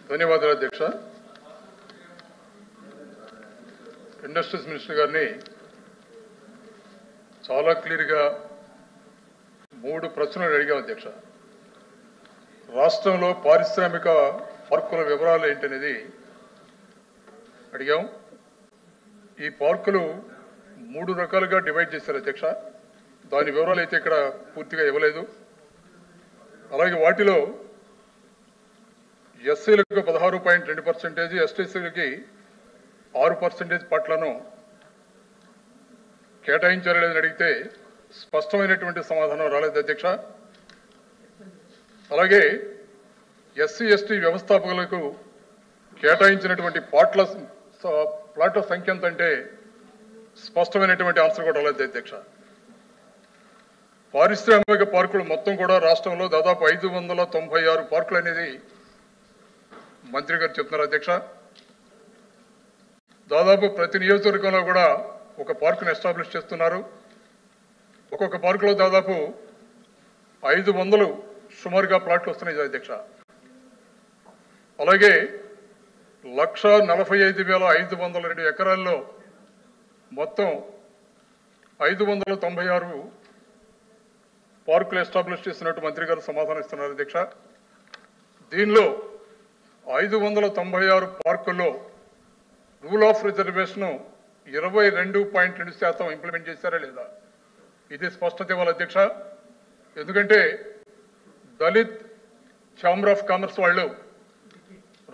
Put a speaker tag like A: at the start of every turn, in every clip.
A: ధన్యవాదాలు అధ్యక్ష. Industries minister గారిని చాలా క్లియర్గా 3 ప్రశ్నలు అడిగాం అధ్యక్ష. రాష్ట్రంలో పారిశ్రామిక పార్కుల వివరాలు ఏంటనేది అడిగాం. ఈ పార్కులు 3 రకాలుగా డివైడ్ చేశారు అధ్యక్ష. దాని వివరాలు అయితే ఇక్కడ పూర్తిగా ఇవ్వలేదు. అలాగే వాటిలో ఎస్సీలకు 16.2%, ఎస్టీసీలకి 6% పట్లను కేటాయించారు లేదని అడిగితే స్పష్టమైనటువంటి సమాధానం రాలేదు అధ్యక్ష. అలాగే ఎస్సీ ఎస్టీ వ్యవస్థాపకులకు కేటాయించినటువంటి ప్లాట్ల సంఖ్య ఎంత అంటే స్పష్టమైనటువంటి ఆన్సర్ కూడా రాలేదు అధ్యక్ష. పారిశ్రామిక పార్కులు మొత్తం కూడా రాష్ట్రంలో దాదాపు 596 పార్కులు అనేది మంత్రి గారు చెప్తున్నారు అధ్యక్ష. దాదాపు ప్రతి నియోజకవర్గంలో కూడా ఒక పార్కును ఎస్టాబ్లిష్ చేస్తున్నారు. ఒక్కొక్క పార్కులో దాదాపు 500 సుమారుగా ప్లాట్లు వస్తున్నాయి అధ్యక్ష. అలాగే 1,45,502 ఎకరాల్లో మొత్తం 596 పార్కులు ఎస్టాబ్లిష్ చేసినట్టు మంత్రి గారు సమాధానం ఇస్తున్నారు అధ్యక్ష. దీనిలో 596 పార్కుల్లో రూల్ ఆఫ్ రిజర్వేషన్ 22.2% ఇంప్లిమెంట్ చేశారా లేదా ఇది స్పష్టత ఇవ్వాలి అధ్యక్ష. ఎందుకంటే దళిత్ ఛాంబర్ ఆఫ్ కామర్స్ వాళ్ళు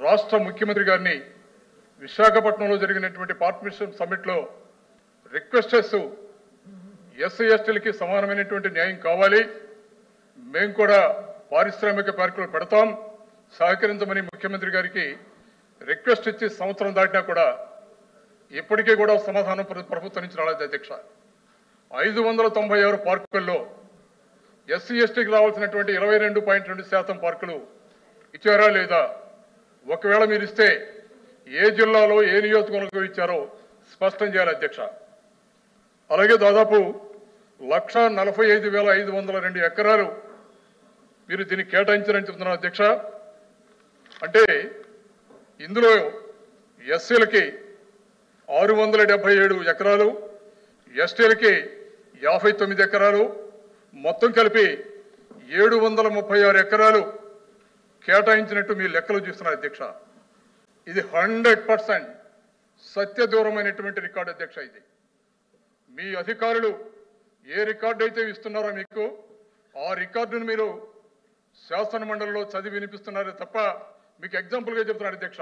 A: రాష్ట్ర ముఖ్యమంత్రి గారిని విశాఖపట్నంలో జరిగినటువంటి పార్ట్నర్షిప్ సమ్మిట్లో రిక్వెస్ట్ చేస్తూ ఎస్సీ ఎస్టీలకి సమానమైనటువంటి న్యాయం కావాలి, మేము కూడా పారిశ్రామిక పార్కులు పెడతాం, సహకరించమని ముఖ్యమంత్రి గారికి రిక్వెస్ట్ ఇచ్చి సంవత్సరం దాటినా కూడా ఇప్పటికీ కూడా సమాధానం ప్రభుత్వం నుంచి రాలేదు అధ్యక్ష. 596 పార్కుల్లో ఎస్సీ ఎస్టీకి రావాల్సినటువంటి 22.2% పార్కులు ఇచ్చారా లేదా, ఒకవేళ మీరు ఇస్తే ఏ జిల్లాలో ఏ నియోజకవర్గం ఇచ్చారో స్పష్టం చేయాలి అధ్యక్ష. అలాగే దాదాపు 1,45,502 ఎకరాలు మీరు దీన్ని కేటాయించారని చెప్తున్నారు అధ్యక్ష. అంటే ఇందులో ఎస్సీలకి 677 ఎకరాలు, ఎస్టీలకి 59 ఎకరాలు, మొత్తం కలిపి 736 ఎకరాలు కేటాయించినట్టు మీ లెక్కలు చూస్తున్నారు అధ్యక్ష. ఇది 100% సత్యదూరమైనటువంటి రికార్డు అధ్యక్ష. ఇది మీ అధికారులు ఏ రికార్డు అయితే ఇస్తున్నారో మీకు ఆ రికార్డును మీరు శాసన మండలిలో చదివి వినిపిస్తున్నారే తప్ప మీకు ఎగ్జాంపుల్గా చెప్తున్నారు అధ్యక్ష.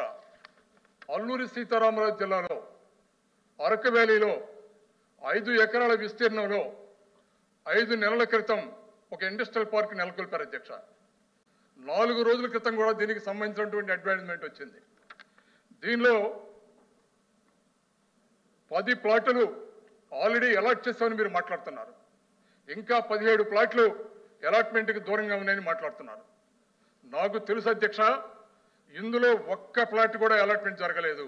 A: అల్లూరి సీతారామరాజు జిల్లాలో అరకు వ్యాలీలో 5 ఎకరాల విస్తీర్ణంలో 5 నెలల క్రితం ఒక ఇండస్ట్రియల్ పార్క్ నెలకొల్పారు అధ్యక్ష. 4 రోజుల క్రితం కూడా దీనికి సంబంధించినటువంటి అడ్వర్టైజ్మెంట్ వచ్చింది. దీనిలో 10 ప్లాట్లు ఆల్రెడీ అలాట్ చేస్తామని మీరు మాట్లాడుతున్నారు. ఇంకా 17 ప్లాట్లు అలాట్మెంట్కి దూరంగా ఉన్నాయని మాట్లాడుతున్నారు. నాకు తెలుసు అధ్యక్ష, ఇందులో ఒక్క ప్లాట్ కూడా అలాట్మెంట్ జరగలేదు.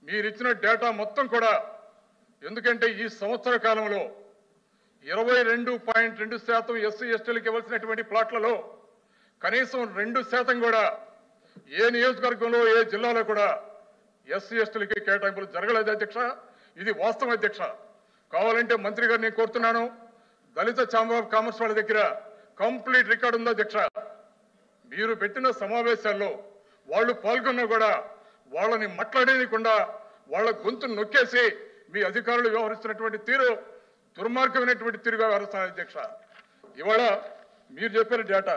A: మీరు ఇచ్చిన డేటా మొత్తం కూడా, ఎందుకంటే ఈ సంవత్సర కాలంలో 22.2% ఎస్సీ ఎస్టీలకు ఇవ్వాల్సినటువంటి ప్లాట్లలో కనీసం 2% కూడా ఏ నియోజకవర్గంలో ఏ జిల్లాలో కూడా ఎస్సీ ఎస్టీలకి కేటాయింపులు జరగలేదు అధ్యక్ష. ఇది వాస్తవం అధ్యక్ష. కావాలంటే మంత్రి గారిని నేను కోరుతున్నాను, దళిత ఛాంబర్ ఆఫ్ కామర్స్ వాళ్ళ దగ్గర కంప్లీట్ రికార్డు ఉంది అధ్యక్ష. మీరు పెట్టిన సమావేశాల్లో వాళ్ళు పాల్గొన్నా కూడా వాళ్ళని మాట్లాడేయకుండా వాళ్ళ గొంతు నొక్కేసి మీ అధికారులు వ్యవహరిస్తున్నటువంటి తీరు దుర్మార్గమైనటువంటి తీరుగా వ్యవహరిస్తున్నారు అధ్యక్ష. ఇవాళ మీరు చెప్పిన డేటా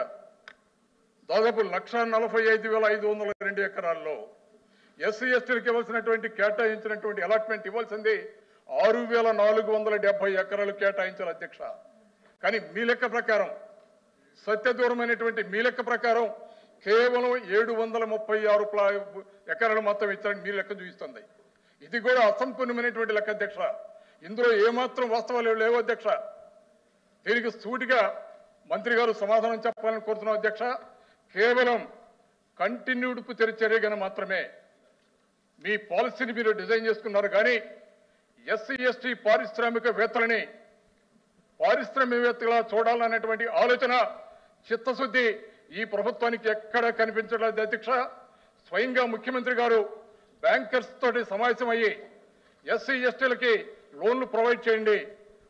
A: దాదాపు 1,45,502 ఎకరాల్లో ఎస్సీ ఎస్టీలకు ఇవ్వాల్సినటువంటి కేటాయించినటువంటి అలాట్మెంట్ ఇవ్వాల్సింది 6,470 ఎకరాలు కేటాయించాలి అధ్యక్ష. కానీ మీ లెక్క ప్రకారం, సత్యదూరమైనటువంటి మీ లెక్క ప్రకారం కేవలం 736 ఎకరాలు మొత్తం ఇచ్చారని మీ లెక్క చూపిస్తుంది. ఇది కూడా అసంపూర్ణమైనటువంటి లెక్క అధ్యక్ష. ఇందులో ఏమాత్రం వాస్తవాలు లేవు అధ్యక్ష. దీనికి సూటిగా మంత్రి గారు సమాధానం చెప్పాలని కోరుతున్నాం అధ్యక్ష. కేవలం కంటిన్యూడ్ చర్యగా మాత్రమే మీ పాలసీని మీరు డిజైన్ చేసుకున్నారు. కానీ ఎస్సీ ఎస్టీ పారిశ్రామికవేత్తలని పారిశ్రామికవేత్తలా చూడాలనేటువంటి ఆలోచన, చిత్తశుద్ధి ఈ ప్రభుత్వానికి ఎక్కడ కనిపించలేదు అధ్యక్ష. స్వయంగా ముఖ్యమంత్రి గారు బ్యాంకర్స్ తోటి సమావేశం అయ్యి ఎస్సీ ఎస్టీలకి లోన్లు ప్రొవైడ్ చేయండి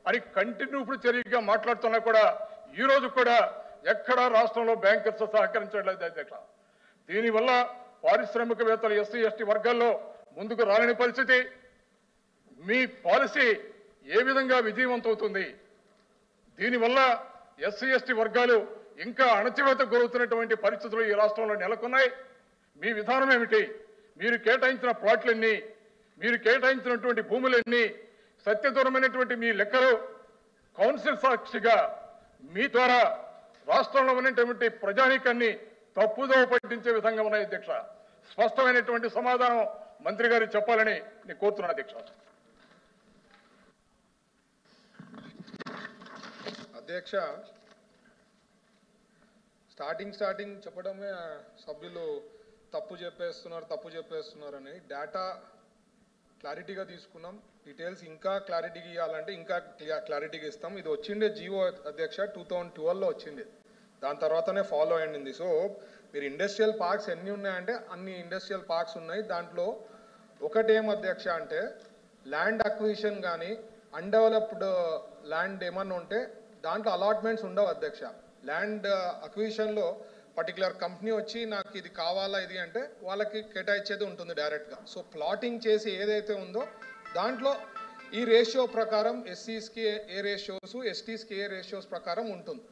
A: అని కంటిన్యూడ్ చర్యగా మాట్లాడుతున్నా కూడా ఈ రోజు కూడా ఎక్కడా రాష్ట్రంలో బ్యాంకర్స్ సహకరించట్లేదు అధ్యక్ష. దీనివల్ల పారిశ్రామికవేత్తలు ఎస్సీ ఎస్టీ వర్గాల్లో ముందుకు రాలేని పరిస్థితి. మీ పాలసీ ఏ విధంగా విజయవంతమవుతుంది? దీనివల్ల ఎస్సీ ఎస్టీ వర్గాలు ఇంకా అణచివేతకు గురవుతున్నటువంటి పరిస్థితులు ఈ రాష్ట్రంలో నెలకొన్నాయి. మీ విధానం ఏమిటి? మీరు కేటాయించిన ప్లాట్లన్నీ, మీరు కేటాయించినటువంటి భూములన్నీ, సత్యదూరమైనటువంటి మీ లెక్కలు కౌన్సిల్ సాక్షిగా మీ ద్వారా రాష్ట్రంలో ఉన్నటువంటి ప్రజానీకాన్ని తప్పుదోవ పట్టించే విధంగా ఉన్నాయి అధ్యక్ష. స్పష్టమైనటువంటి సమాధానం మంత్రి గారు చెప్పాలని నేను కోరుతున్నాను అధ్యక్ష.
B: అధ్యక్ష, స్టార్టింగ్ చెప్పడమే సభ్యులు తప్పు చెప్పేస్తున్నారని డేటా క్లారిటీగా తీసుకున్నాం. డీటెయిల్స్ ఇంకా క్లారిటీగా ఇవ్వాలంటే ఇంకా క్లారిటీగా ఇస్తాం. ఇది వచ్చిండే జియో అధ్యక్ష 2012లో వచ్చింది. దాని తర్వాతనే ఫాలో అయ్యింది. సో మీరు ఇండస్ట్రియల్ పార్క్స్ ఎన్ని ఉన్నాయంటే అన్ని ఇండస్ట్రియల్ పార్క్స్ ఉన్నాయి. దాంట్లో ఒకటేం అధ్యక్ష అంటే ల్యాండ్ అక్విజిషన్ కానీ అన్డెవలప్డ్ ల్యాండ్ ఏమన్నా ఉంటే దాంట్లో అలాట్మెంట్స్ ఉండవు అధ్యక్ష. ల్యాండ్ అక్విజిషన్లో పర్టికులర్ కంపెనీ వచ్చి నాకు ఇది కావాలా ఇది అంటే వాళ్ళకి కేటాయించేది ఉంటుంది డైరెక్ట్గా. సో ప్లాటింగ్ చేసి ఏదైతే ఉందో దాంట్లో ఈ రేషియో ప్రకారం ఎస్సీస్కి ఏ రేషియోస్, ఎస్టీస్కి ఏ రేషియోస్ ప్రకారం ఉంటుంది.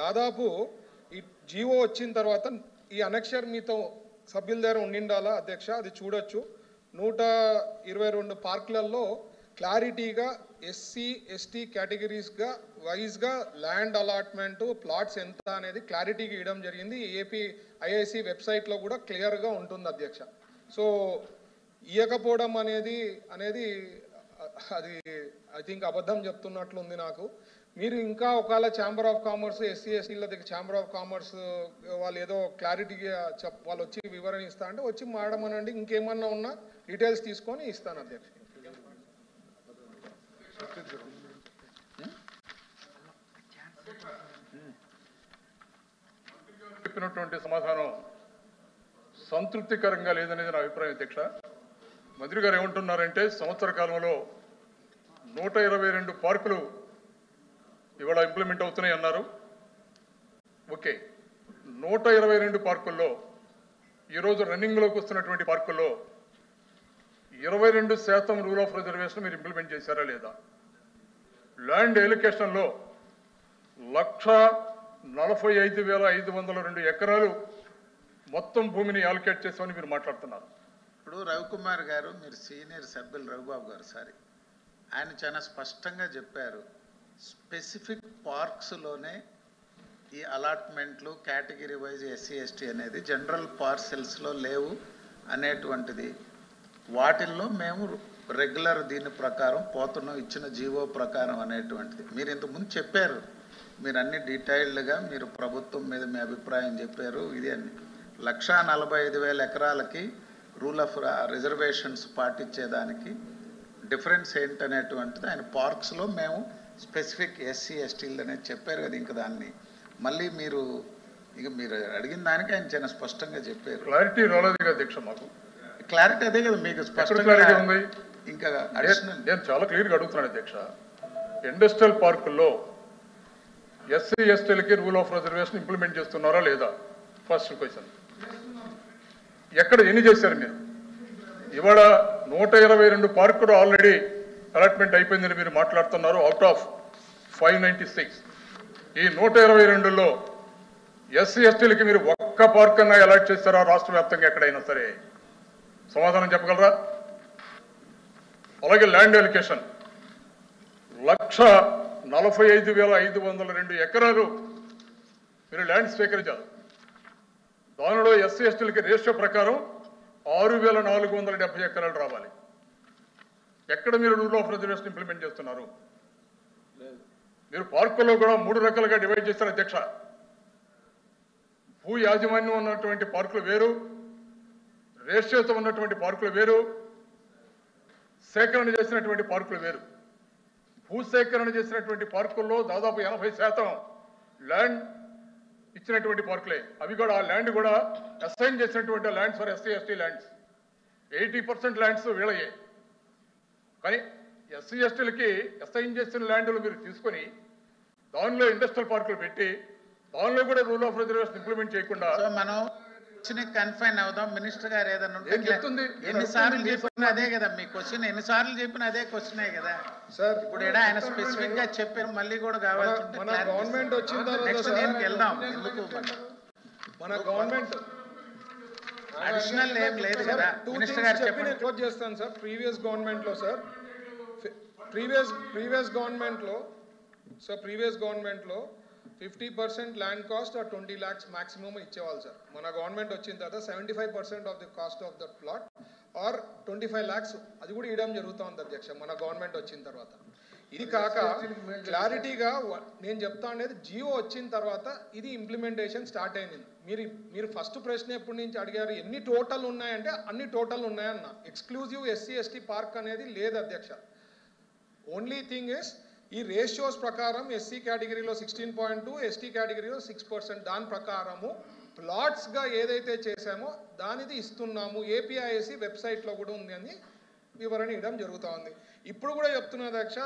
B: దాదాపు ఈ జీవో వచ్చిన తర్వాత ఈ అనక్షర్ మీతో సభ్యుల దగ్గర ఉండిండాలా అధ్యక్ష, అది చూడొచ్చు. 122 పార్కులలో క్లారిటీగా ఎస్సీ ఎస్టీ కేటగిరీస్గా వైజ్గా ల్యాండ్ అలాట్మెంటు ప్లాట్స్ ఎంత అనేది క్లారిటీగా ఇవ్వడం జరిగింది. ఏపీ ఐఐసి వెబ్సైట్లో కూడా క్లియర్గా ఉంటుంది అధ్యక్ష. సో ఇవ్వకపోవడం అనేది అది ఐ థింక్ అబద్ధం చెప్తున్నట్లుంది నాకు. మీరు ఇంకా ఒకవేళ ఛాంబర్ ఆఫ్ కామర్స్ ఎస్సీ ఎస్టీల దగ్గర ఛాంబర్ ఆఫ్ కామర్స్ వాళ్ళు ఏదో క్లారిటీగా వాళ్ళు వచ్చి వివరణ ఇస్తా అంటే వచ్చి మాడమనండి. ఇంకేమన్నా ఉన్నా డీటెయిల్స్ తీసుకొని ఇస్తాను అధ్యక్ష.
A: చెప్పినటువంటి సమాధానం సంతృప్తికరంగా లేదనేది నా అభిప్రాయం అధ్యక్ష. మంత్రి గారు ఏమంటున్నారంటే సంవత్సర కాలంలో 122 పార్కులు ఇవాళ ఇంప్లిమెంట్ అవుతున్నాయి అన్నారు. ఓకే, 122 పార్కుల్లో ఈరోజు రన్నింగ్లోకి వస్తున్నటువంటి పార్కుల్లో 22% రూల్ ఆఫ్ రిజర్వేషన్ మీరు ఇంప్లిమెంట్ చేశారా లేదా? ల్యాండ్ ఎలికేషన్లో 1,45,502 ఎకరాలు మొత్తం భూమిని అలొకేట్ చేసామని మీరు మాట్లాడుతున్నారు.
C: ఇప్పుడు రవికుమార్ గారు, మీరు సీనియర్ సభ్యులు రఘుబాబు గారు ఆయన చాలా స్పష్టంగా చెప్పారు. స్పెసిఫిక్ పార్క్స్లోనే ఈ అలాట్మెంట్లు కేటగిరీ వైజ్ ఎస్సీ ఎస్టీ అనేది జనరల్ పార్సెల్స్లో లేవు అనేటువంటిది. వాటిల్లో మేము రెగ్యులర్ దీని ప్రకారం పోతున్నాం, ఇచ్చిన జీవో ప్రకారం అనేటువంటిది మీరు ఇంతకుముందు చెప్పారు. మీరు అన్ని డీటెయిల్డ్గా మీరు ప్రభుత్వం మీద మీ అభిప్రాయం చెప్పారు. ఇది అన్ని 1,45,000 ఎకరాలకి రూల్ ఆఫ్ రిజర్వేషన్స్ పాటించేదానికి డిఫరెన్స్ ఏంటనేటువంటిది ఆయన పార్క్స్లో మేము స్పెసిఫిక్ ఎస్సీ ఎస్టీలు అనేది చెప్పారు కదా. ఇంకా దాన్ని మళ్ళీ మీరు అడిగిన దానికి ఆయన చాలా స్పష్టంగా చెప్పారు.
A: క్లారిటీ రాలేదు అధ్యక్ష. మాకు
C: క్లారిటీ అదే కదా, మీకు
A: స్పష్టంగా ఉంది.
C: ఇంకా
A: నేను చాలా క్లియర్గా అడుగుతున్నాను అధ్యక్ష. ఇండస్ట్రియల్ పార్కుల్లో ఎస్సీ ఎస్టీలకి రూల్ ఆఫ్ రిజర్వేషన్ ఇంప్లిమెంట్ చేస్తున్నారా లేదా? First question. ఎక్కడ ఎన్ని చేశారు మీరు? ఇవాళ 122 పార్కులు ఆల్రెడీ అలాట్మెంట్ అయిపోయిందని మీరు మాట్లాడుతున్నారు. అవుట్ ఆఫ్ 596 ఈ 122లో ఎస్సీ ఎస్టీలకి మీరు ఒక్క పార్క్ అన్నా అలాట్ చేస్తారా రాష్ట్ర వ్యాప్తంగా ఎక్కడైనా సరే? సమాధానం చెప్పగలరా? అలాగే ల్యాండ్ ఎలికేషన్ 1,45,502 ఎకరాలు మీరు ల్యాండ్ స్వీకరించారు. దానిలో ఎస్సీ ఎస్టీలకి రేషియో ప్రకారం 6,470 ఎకరాలు రావాలి. ఎక్కడ మీరు రూల్ ఆఫ్ రిజర్వేషన్ ఇంప్లిమెంట్ చేస్తున్నారు? మీరు పార్కుల్లో కూడా 3 రకాలుగా డివైడ్ చేస్తారు అధ్యక్ష. భూ యాజమాన్యం ఉన్నటువంటి పార్కులు వేరు, రేషియోతో ఉన్నటువంటి పార్కులు వేరు, సేకరణ చేసినటువంటి పార్కులు వేరు. భూసేకరణ చేసినటువంటి పార్కుల్లో దాదాపు 80% ల్యాండ్ ఇచ్చినటువంటి పార్కులే. అవి కూడా ఆ ల్యాండ్ కూడా అసైన్ చేసినటువంటి lands for SC ST lands. 80% lands వీళ్ళయ్యే. కానీ ఎస్సీ ఎస్టీలకి అసైన్ చేసిన ల్యాండ్లు మీరు తీసుకొని దానిలో ఇండస్ట్రియల్ పార్కులు పెట్టి దానిలో కూడా రూల్ ఆఫ్ రిజర్వేషన్ ఇంప్లిమెంట్ చేయకుండా
C: మనం కన్ఫైన్ అవుదాం. మినిస్టర్ గారు ఏదన్నా
A: ఏం చెప్తుంది?
C: ఎన్నిసార్లు చెప్పిన అదే కదా మీ క్వశ్చన్, ఎన్నిసార్లు చెప్పిన అదే క్వశ్చనే కదా
B: సార్.
C: ఇప్పుడు ఆయన స్పెసిఫిక్ గా చెప్పారు, మళ్ళీ కూడా కావాల్సి
B: మన గవర్నమెంట్ వచ్చిన తర్వాత
C: నెక్స్ట్ దీనికి వెళ్దాం. ఎందుకు
B: మన గవర్నమెంట్
C: అడిషనల్ ఏం లేదు కదా. మినిస్టర్ గారు
B: చెప్పి నేను క్లోజ్ చేస్తాను సార్. ప్రీవియస్ గవర్నమెంట్ లో సార్, ప్రీవియస్ గవర్నమెంట్ లో 50% land cost or 20 lakhs maximum ఇచ్చేవాళ్ళు సార్. మన గవర్నమెంట్ వచ్చిన తర్వాత 75% of the cost of the plot or 25 lakhs అది కూడా ఇవ్వడం జరుగుతూ ఉంది అధ్యక్ష మన గవర్నమెంట్ వచ్చిన తర్వాత. ఇది కాక క్లారిటీగా నేను చెప్తా అనేది జియో వచ్చిన తర్వాత ఇది ఇంప్లిమెంటేషన్ స్టార్ట్ అయింది. మీరు ఫస్ట్ ప్రశ్న ఎప్పటి నుంచి అడిగారు, ఎన్ని టోటల్ ఉన్నాయంటే అన్ని టోటల్ ఉన్నాయన్న. ఎక్స్క్లూజివ్ ఎస్సీ ఎస్టీ పార్క్ అనేది లేదు అధ్యక్ష. ఓన్లీ థింగ్ ఇస్ ఈ రేషియోస్ ప్రకారం ఎస్సీ కేటగిరీలో 16.2, ఎస్టీ కేటగిరీలో 6%. దాని ప్రకారము ప్లాట్స్గా ఏదైతే చేశామో దానిది ఇస్తున్నాము. ఏపీఐఎస్సి వెబ్సైట్లో కూడా ఉంది అని వివరణ ఇవ్వడం జరుగుతూ ఉంది. ఇప్పుడు కూడా చెప్తున్నా అధ్యక్ష,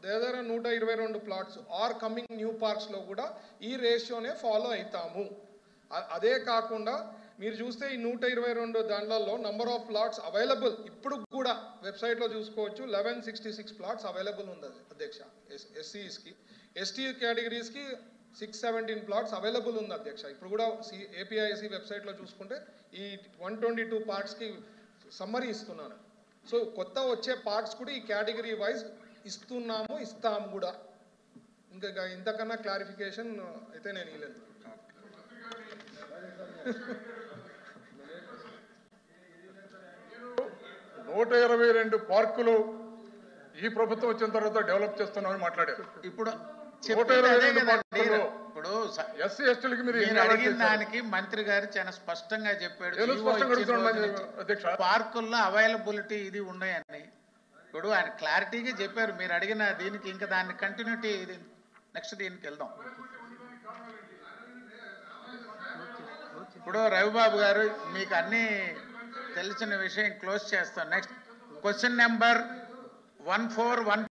B: దగ్గర 122 ప్లాట్స్ ఆర్ కమింగ్ న్యూ పార్క్స్లో కూడా ఈ రేషియోనే ఫాలో అవుతాము. అదే కాకుండా మీరు చూస్తే ఈ 122 దాంట్లో నంబర్ ఆఫ్ ప్లాట్స్ అవైలబుల్ ఇప్పుడు కూడా వెబ్సైట్లో చూసుకోవచ్చు. 1166 ప్లాట్స్ అవైలబుల్ ఉంది అధ్యక్ష ఎస్సీస్కి. ఎస్టీ కేటగిరీస్కి 617 ప్లాట్స్ అవైలబుల్ ఉంది అధ్యక్ష. ఇప్పుడు కూడా ఏపీఐసి వెబ్సైట్లో చూసుకుంటే ఈ 122 పార్క్స్కి సమ్మరీ ఇస్తున్నాను. సో కొత్త వచ్చే పార్క్స్ కూడా ఈ కేటగిరీ వైజ్ ఇస్తాము కూడా. ఇంకా ఇంతకన్నా క్లారిఫికేషన్ అయితే నేను ఇవ్వలేదు.
A: 122 పార్కులు ఈ ప్రభుత్వం వచ్చిన తర్వాత డెవలప్ చేస్తున్నామని మాట్లాడారు.
C: ఇప్పుడు
A: 122 పార్కులు
C: ఇప్పుడు
A: ఎస్సీ ఎస్టీలకి మీరు
C: అడిగిన దానికి మంత్రి గారు చాలా స్పష్టంగా చెప్పాడు. పార్కుల్లో అవైలబిలిటీ ఇది ఉన్నాయని ఇప్పుడు ఆయన క్లారిటీగా చెప్పారు. మీరు అడిగిన దీనికి ఇంకా దాన్ని కంటిన్యూటీ నెక్స్ట్ దీనికి వెళ్దాం. ఇప్పుడు రవిబాబు గారు మీకు అన్ని తెలిసిన విషయం క్లోజ్ చేస్తాం. Next question number 1415